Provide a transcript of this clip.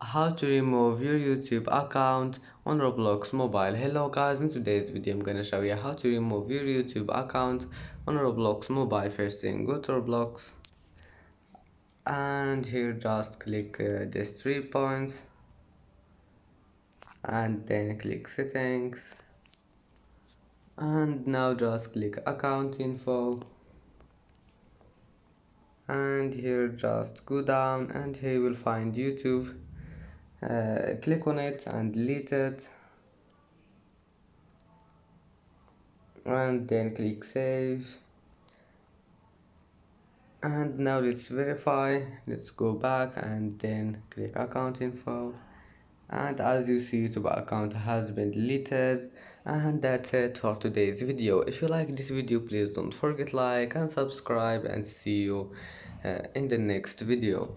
How to remove your YouTube account on Roblox mobile. Hello guys, in today's video I'm gonna show you how to remove your YouTube account on Roblox mobile. First thing, go to Roblox and here just click these 3 points and then click settings, and now just click account info, and here just go down and here you will find YouTube. Click on it and delete it, and then click save. And now let's verify. Let's go back and then click account info, and as you see, YouTube account has been deleted. And that's it for today's video. If you like this video, please don't forget like and subscribe, and see you in the next video.